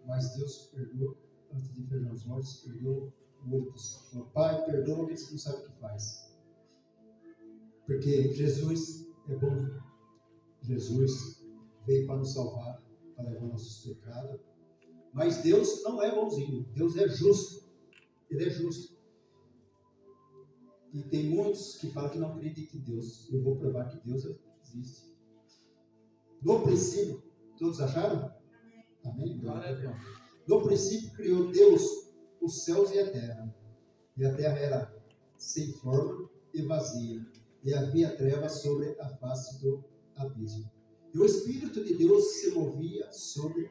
Mas Deus perdoou, antes de perdoar os mortos, perdoou muitos. O Pai perdoa aqueles que não sabem o que faz. Porque Jesus é bom. Jesus veio para nos salvar, para levar nossos pecados. Mas Deus não é bonzinho. Deus é justo. Ele é justo. E tem muitos que falam que não acreditam em Deus. Eu vou provar que Deus existe. No princípio, todos acharam? Amém? No princípio criou Deus os céus e a terra. E a terra era sem forma e vazia. E havia trevas sobre a face do abismo. E o Espírito de Deus se movia sobre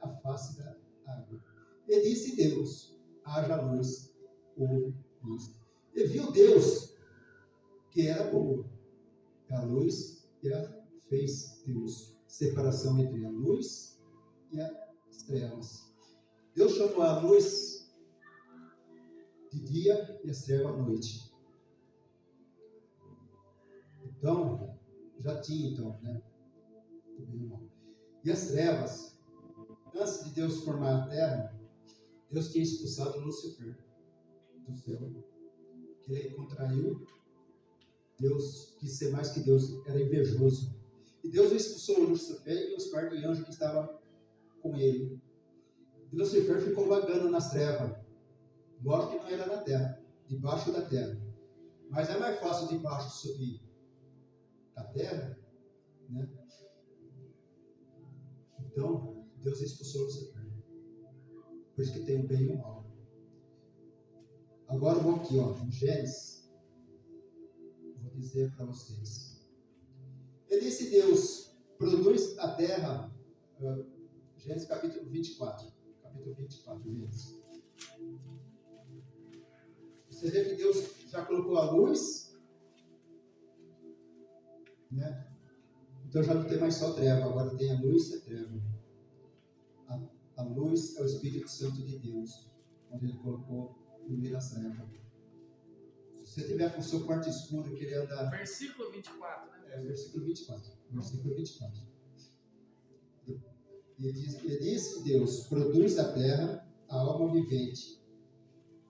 a face da água. E disse Deus: haja luz, houve luz. E viu Deus que era bom. A luz fez Deus separação entre a luz e as trevas. Deus chamou a luz de dia e as trevas à noite. Então, já tinha né? E as trevas, antes de Deus formar a terra, Deus tinha expulsado Lúcifer do céu. Que ele contraiu, Deus quis ser mais que Deus, era invejoso. E Deus expulsou Lúcifer e os partes de anjos que estavam com ele. E Lúcifer ficou vagando nas trevas. Lógico que não era na terra, debaixo da terra. Mas é mais fácil de baixo subir da terra, né? Então, Deus expulsou Lúcifer. Por isso que tem o bem e o mal. Agora vamos aqui, em Gênesis. Vou dizer para vocês. E disse Deus: produz a terra. Gênesis capítulo 24. Capítulo 24, Gênesis. Você vê que Deus já colocou a luz, né? Então já não tem mais só treva, agora tem a luz e a treva. A luz é o Espírito Santo de Deus, onde Ele colocou no meio das trevas. Se você tiver com o seu quarto escuro, que ele anda... Versículo 24, né? Versículo 24. Versículo 24. E disse Deus: produz a terra a alma vivente,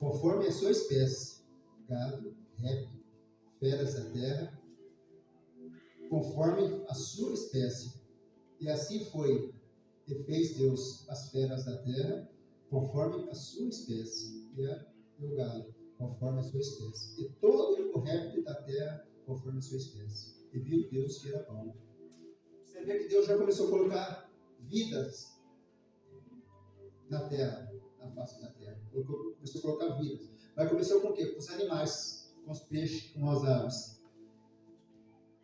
conforme a sua espécie, gado, réptil, feras da terra, conforme a sua espécie. E assim foi. E fez Deus as feras da terra, conforme a sua espécie, e o gado, conforme a sua espécie. E todo o réptil da terra, conforme a sua espécie. E viu Deus que era bom. Você vê que Deus já começou a colocar vidas na terra, na face da terra. Começou a colocar vidas. Mas começou com o quê? Com os animais, com os peixes, com as aves.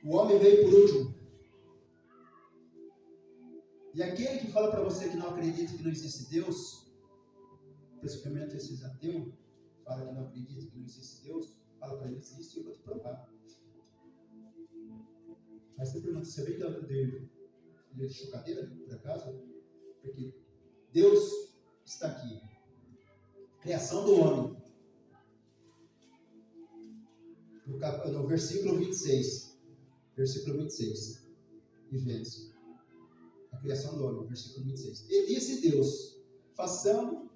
O homem veio por último. E aquele que fala para você que não acredita que não existe Deus, principalmente esses ateus, fala que não acredita que não existe Deus, fala para ele: existe, eu vou te provar. Aí você pergunta: você veio de chocadeira, por acaso? Porque Deus está aqui. Criação do homem. No versículo 26. Versículo 26. De Gênesis. A criação do homem, versículo 26. E disse Deus: façamos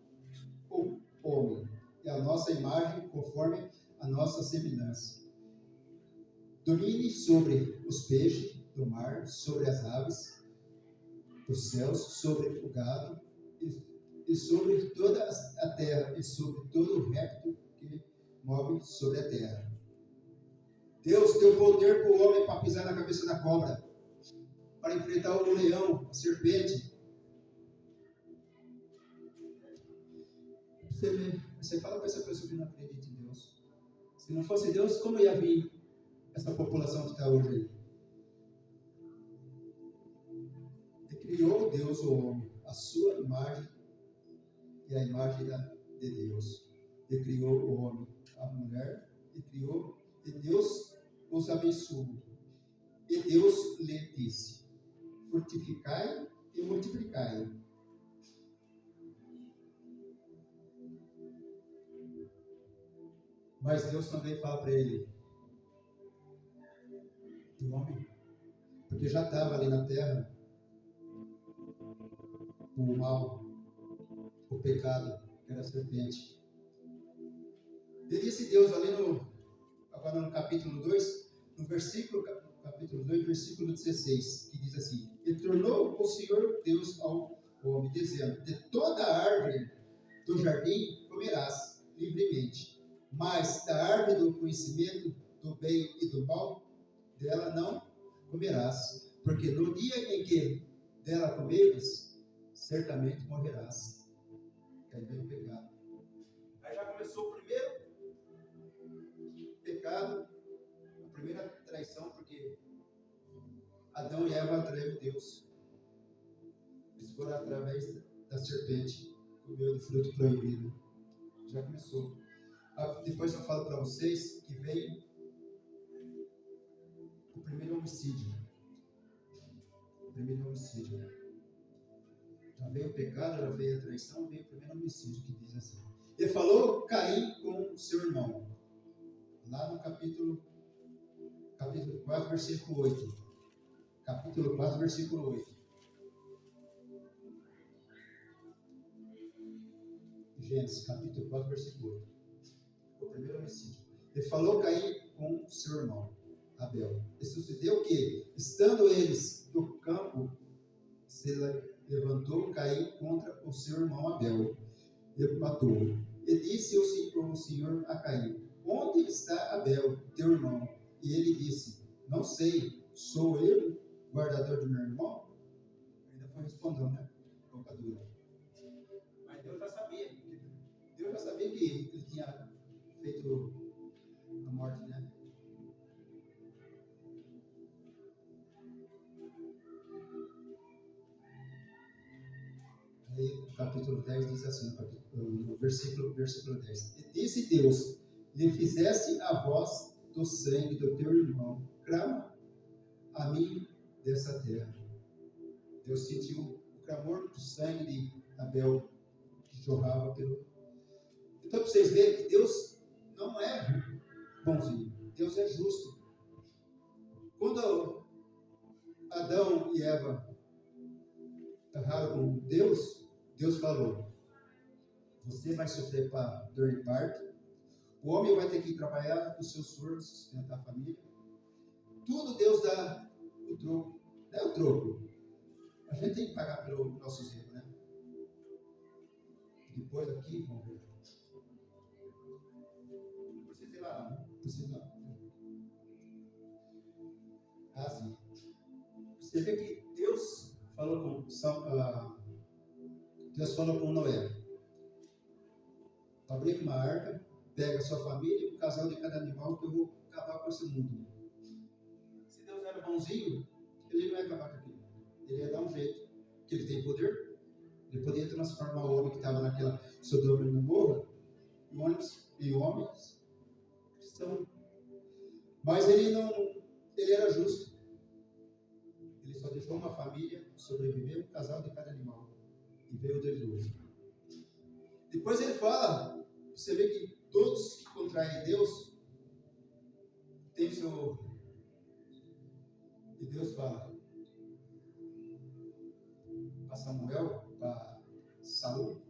o homem, e a nossa imagem, conforme a nossa semelhança. Domine sobre os peixes do mar, sobre as aves dos céus, sobre o gado, e sobre toda a terra, e sobre todo o réptil que move sobre a terra. Deus deu poder para o homem para pisar na cabeça da cobra, para enfrentar o leão, a serpente. Você fala para essa pessoa que não acredita em Deus. Se não fosse Deus, como ia vir essa população que está hoje aí? E criou Deus o homem, a sua imagem e a imagem de Deus. E criou o homem, a mulher, e Deus os abençoou. E Deus lhe disse: frutificai e multiplicai. Mas Deus também fala para ele, do homem, porque já estava ali na terra o mal, o pecado, que era a serpente. E disse Deus ali agora no capítulo 2, no capítulo 2, versículo 16, que diz assim: E tornou o Senhor Deus ao homem, dizendo: De toda a árvore do jardim comerás livremente, mas da árvore do conhecimento do bem e do mal, dela não comerás, porque no dia em que dela comeres, certamente morrerás. Aí vem o pecado. Aí já começou o primeiro pecado, a primeira traição, porque Adão e Eva traiu Deus. Eles foram através da serpente, comeu do fruto proibido. Já começou. Depois eu falo para vocês que veio o primeiro homicídio. Já veio o pecado, já veio a traição, veio o primeiro homicídio, que diz assim. Ele falou Caim com seu irmão. Lá no capítulo 4, versículo 8. Capítulo 4, versículo 8. Gênesis, capítulo 4, versículo 8. O primeiro homicídio. Ele falou Caim com seu irmão Abel. E sucedeu que, estando eles no campo, se levantou Caim contra o seu irmão Abel e matou-o. E disse o Senhor a Caim: Onde está Abel, teu irmão? E ele disse: Não sei, sou eu guardador do meu irmão? Ainda foi respondendo, né? Boca dura. Mas Deus já sabia. Deus já sabia que ele tinha feito a morte, né? Aí, o capítulo 10 diz assim, no versículo 10. E disse Deus: Lhe fizeste a voz do sangue do teu irmão, clama a mim dessa terra. Deus sentiu o clamor do sangue de Abel, que jorrava pelo... Então, para vocês verem que Deus não é bonzinho, Deus é justo. Quando Adão e Eva erraram com Deus, Deus falou: Você vai sofrer para dor de parto, o homem vai ter que ir trabalhar com o seu soro, sustentar a família. Tudo Deus dá o troco. Não é o troco. A gente tem que pagar pelos nossos erros, né? Depois aqui, vamos ver. Não precisa ir lá, não. Precisa não. Assim. Você vê que Deus falou com Noé: fabrique uma arca, pega a sua família, um casal de cada animal, que eu vou acabar com esse mundo. Se Deus era bonzinho, ele não ia acabar com aquilo. Ele ia dar um jeito, porque ele tem poder. Ele podia transformar o homem que estava naquela Sodoma e Gomorra em homens cristãos. Mas ele era justo. Ele só deixou uma família sobreviver, um casal de cada animal. E veio o dilúvio. Depois ele fala, você vê que todos que contraem Deus têm seu... E Deus fala para Samuel, para Saul: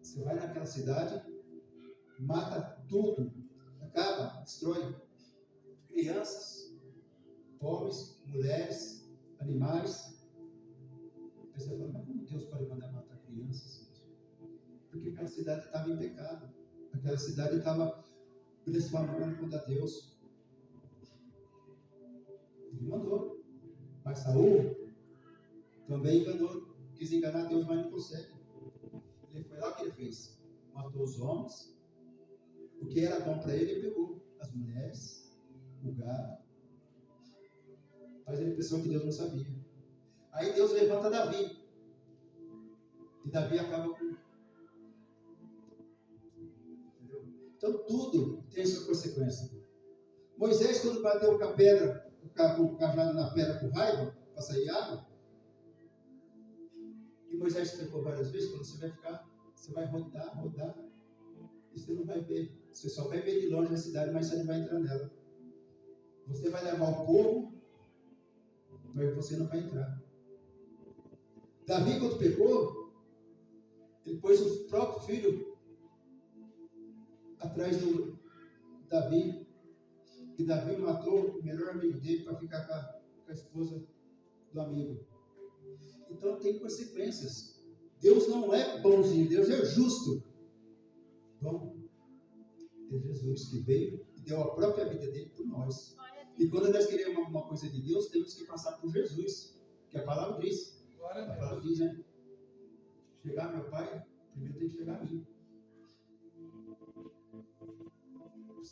você vai naquela cidade, mata tudo, acaba, destrói crianças, homens, mulheres, animais. Aí você fala: mas como Deus pode mandar matar crianças? Porque aquela cidade estava em pecado, aquela cidade estava blasfemando contra Deus. Ele mandou, mas Saul também enganou, quis enganar Deus, mas não consegue. Ele foi lá, o que ele fez? Matou os homens, o que era bom para ele, ele pegou as mulheres, o gado. Mas ele pensou que Deus não sabia. Aí Deus levanta Davi, e Davi acaba com... Entendeu? Então tudo tem sua consequência. Moisés, quando bateu com a pedra, com o cajado na pedra com raiva, para sair água, e Moisés explicou várias vezes: quando você vai rodar, e você não vai ver. Você só vai ver de longe a cidade, mas você não vai entrar nela. Você vai levar o povo, mas você não vai entrar. Davi, quando pecou, Ele pôs o próprio filho atrás do Davi, que Davi matou o melhor amigo dele para ficar com a esposa do amigo. Então tem consequências. Deus não é bonzinho, Deus é justo. Bom, é Jesus que veio e deu a própria vida dele por nós. E quando nós queremos alguma coisa de Deus, temos que passar por Jesus, que a palavra diz. A palavra diz, né? Chegar meu Pai, primeiro tem que chegar a mim.